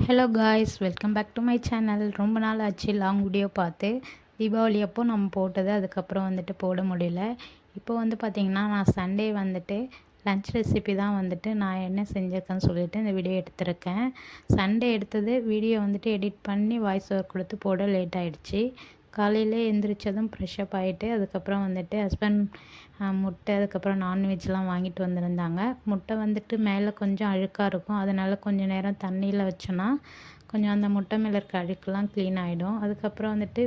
Hello guys, welcome back to my channel. ரொம்ப நாள் ஆச்சு லாங் வீடியோ பார்த்து. தீபாவளி அப்போ நம்ம போட்டது அதுக்கப்புறம் வந்துட்டு போட முடியல. இப்போ வந்து பார்த்திங்கன்னா நான் சண்டே வந்துட்டு லன்ச் ரெசிபி தான் வந்துட்டு நான் என்ன செஞ்சுருக்கேன்னு சொல்லிட்டு இந்த வீடியோ எடுத்திருக்கேன். சண்டே எடுத்தது வீடியோ வந்துட்டு எடிட் பண்ணி வாய்ஸ் ஓவர் கொடுத்து போட லேட் ஆகிடுச்சு. காலையிலே எழுந்திரிச்சதும் ஃப்ரெஷ்அப் ஆகிட்டு அதுக்கப்புறம் வந்துட்டு ஹஸ்பண்ட் முட்டை அதுக்கப்புறம் நான்வெஜ்லாம் வாங்கிட்டு வந்திருந்தாங்க. முட்டை வந்துட்டு மேலே கொஞ்சம் அழுக்காக இருக்கும், அதனால் கொஞ்சம் நேரம் தண்ணியில் வச்சோன்னா கொஞ்சம் அந்த முட்டை மேலே இருக்க அழுக்கெல்லாம் க்ளீன் ஆகிடும். அதுக்கப்புறம் வந்துட்டு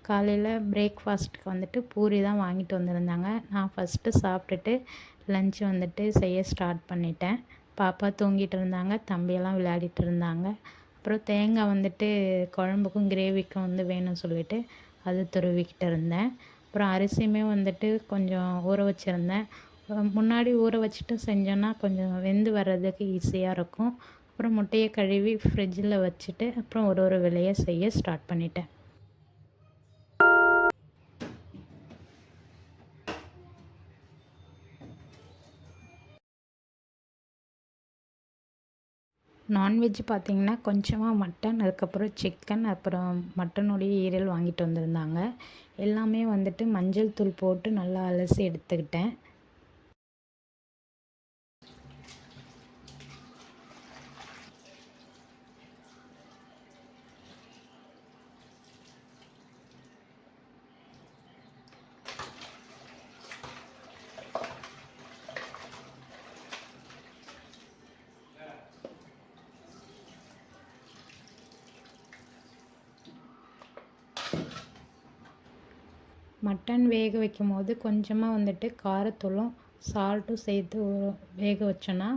காலையில் பிரேக்ஃபாஸ்ட்டுக்கு வந்துட்டு பூரி தான் வாங்கிட்டு வந்திருந்தாங்க. நான் ஃபஸ்ட்டு சாப்பிட்டுட்டு லன்ச் வந்துட்டு செய்ய ஸ்டார்ட் பண்ணிட்டேன். பாப்பா தூங்கிட்டு இருந்தாங்க, தம்பியெல்லாம் விளையாடிட்டு இருந்தாங்க. அப்புறம் தேங்காய் வந்துட்டு குழம்புக்கும் கிரேவிக்கும் வந்து வேணும்னு சொல்லிட்டு அது துருவிக்கிட்டு இருந்தேன். அப்புறம் அரிசியுமே வந்துட்டு கொஞ்சம் ஊற வச்சுருந்தேன். முன்னாடி ஊற வச்சுட்டு செஞ்சோன்னா கொஞ்சம் வெந்து வர்றதுக்கு ஈஸியாக இருக்கும். அப்புறம் முட்டையை கழுவி ஃப்ரிட்ஜில் வச்சுட்டு அப்புறம் ஒரு வேலையை செய்ய ஸ்டார்ட் பண்ணிட்டேன். நான்வெஜ் பார்த்திங்கன்னா கொஞ்சமாக மட்டன், அதுக்கப்புறம் சிக்கன், அப்புறம் மட்டனுடைய ஈரல் வாங்கிட்டு வந்திருந்தாங்க. எல்லாமே வந்துட்டு மஞ்சள் தூள் போட்டு நல்லா அலசி எடுத்துக்கிட்டேன். மட்டன் வேக வைக்கும் போது கொஞ்சமாக வந்துட்டு காரத்தூளும் சால்ட்டும் சேர்த்து வேக வச்சோன்னா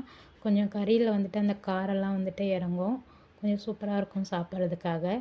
கொஞ்சம் கறியில் வந்துட்டு அந்த காரெல்லாம் வந்துட்டு இறங்கும். கொஞ்சம் சூப்பராக இருக்கும் சாப்பிட்றதுக்காக.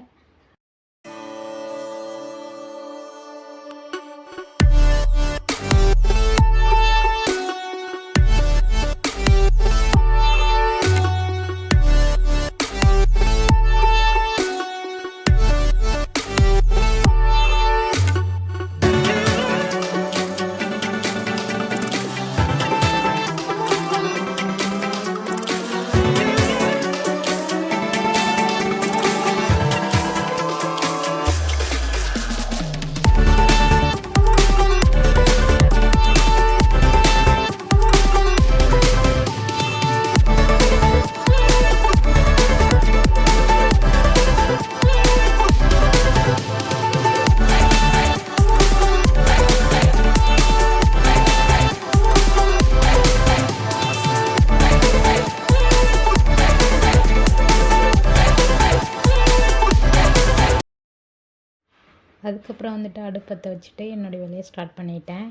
அதுக்கப்புறம் வந்துட்டு அடுப்பத்தை வச்சுட்டு என்னுடைய வேலையை ஸ்டார்ட் பண்ணிட்டேன்.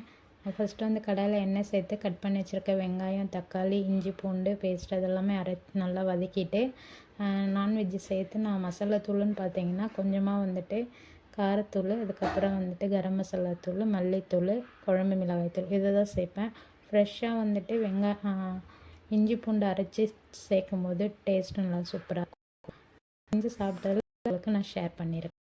ஃபஸ்ட்டு வந்து கடாயில் எண்ணெய் சேர்த்து கட் பண்ணி வச்சுருக்க வெங்காயம், தக்காளி, இஞ்சி பூண்டு பேஸ்ட் அதெல்லாமே நல்லா வதக்கிட்டு நான்வெஜ்ஜு சேர்த்து நான் மசாலா தூள்னு பார்த்தீங்கன்னா கொஞ்சமாக வந்துட்டு காரத்தூள், அதுக்கப்புறம் வந்துட்டு கரம் மசாலா தூள், மல்லித்தூள், குழம்பு மிளகாய்த்தூள் இதை தான் சேர்ப்பேன். ஃப்ரெஷ்ஷாக வந்துட்டு இஞ்சி பூண்டு அரைச்சி சேர்க்கும் போது டேஸ்ட்டு நல்லா சூப்பராக இருக்கும். செஞ்சு சாப்பிட்டது நான் ஷேர் பண்ணியிருக்கேன்.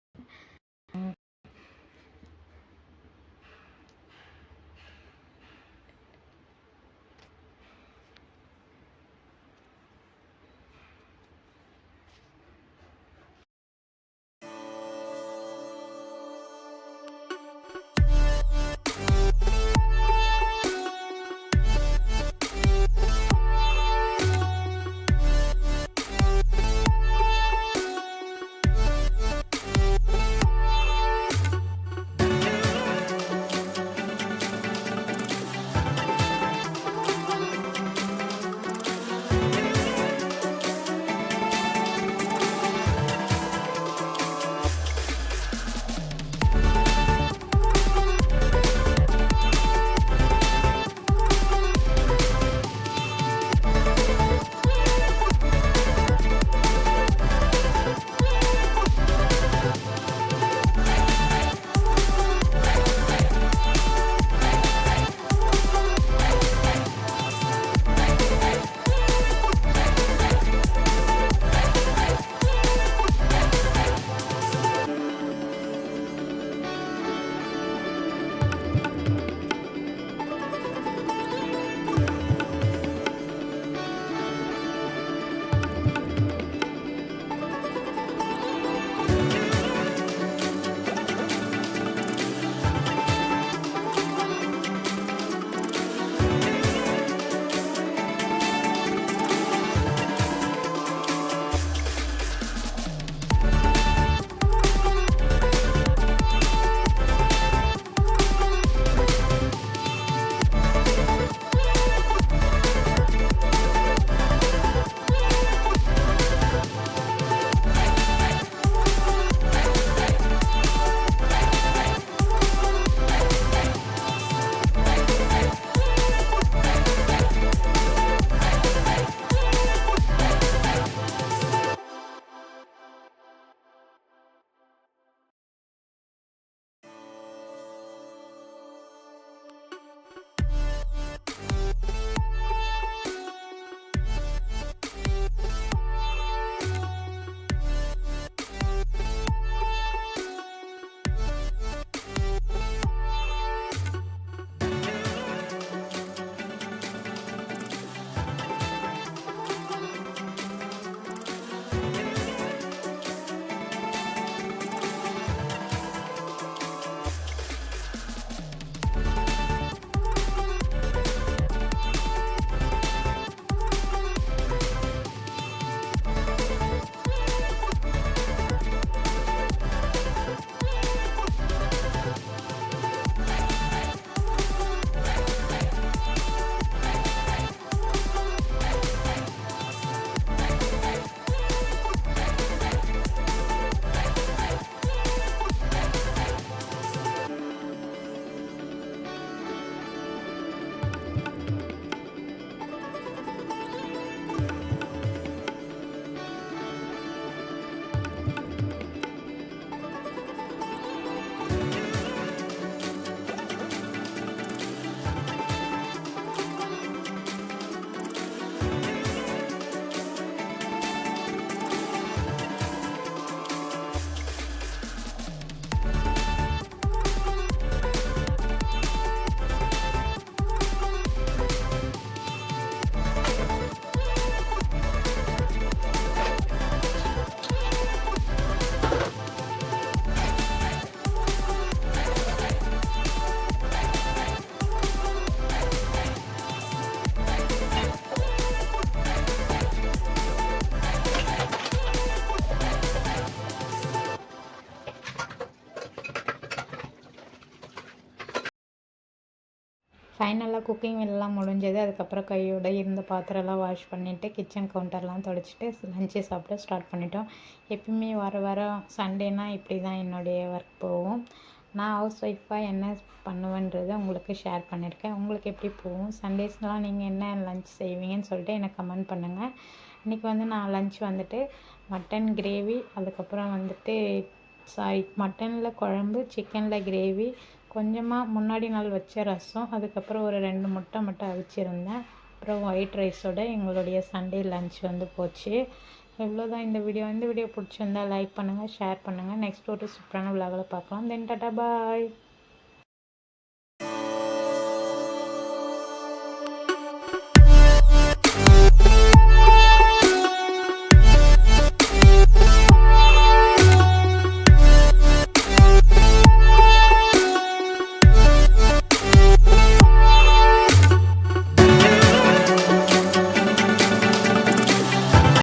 ஃபைனலாக குக்கிங் எல்லாம் முடிஞ்சது. அதுக்கப்புறம் கையோட இருந்த பாத்திரம்லாம் வாஷ் பண்ணிவிட்டு கிச்சன் கவுண்டர்லாம் துடைச்சிட்டு லஞ்சு சாப்பிட ஸ்டார்ட் பண்ணிட்டோம். எப்பயுமே வாரம் சண்டேனா இப்படி தான் என்னுடைய ஒர்க் போகும். நான் ஹவுஸ் ஒய்ஃபாக என்ன பண்ணுவேன்றதை உங்களுக்கு ஷேர் பண்ணியிருக்கேன். உங்களுக்கு எப்படி போகும், சண்டேஸ்லாம் நீங்கள் என்ன லஞ்ச் செய்வீங்கன்னு சொல்லிட்டு எனக்கு கமெண்ட் பண்ணுங்கள். இன்றைக்கி வந்து நான் லஞ்ச் வந்துட்டு மட்டன் கிரேவி, அதுக்கப்புறம் வந்துட்டு மட்டனில் குழம்பு, சிக்கனில் கிரேவி, கொஞ்சமாக முன்னாடி நாள் வச்ச ரசம், அதுக்கப்புறம் ஒரு 2 முட்டை மட்டும் அவிச்சிருந்தேன். அப்புறம் ஒயிட் ரைஸோட எங்களுடைய சண்டே லன்ச் வந்து போச்சு. இவ்வளோதான் இந்த வீடியோ. இந்த வீடியோ பிடிச்சிருந்தா லைக் பண்ணுங்கள், ஷேர் பண்ணுங்கள். நெக்ஸ்ட் ஒரு சூப்பரான விலாகில் பார்க்கலாம். தென் டாட்டா பாய்.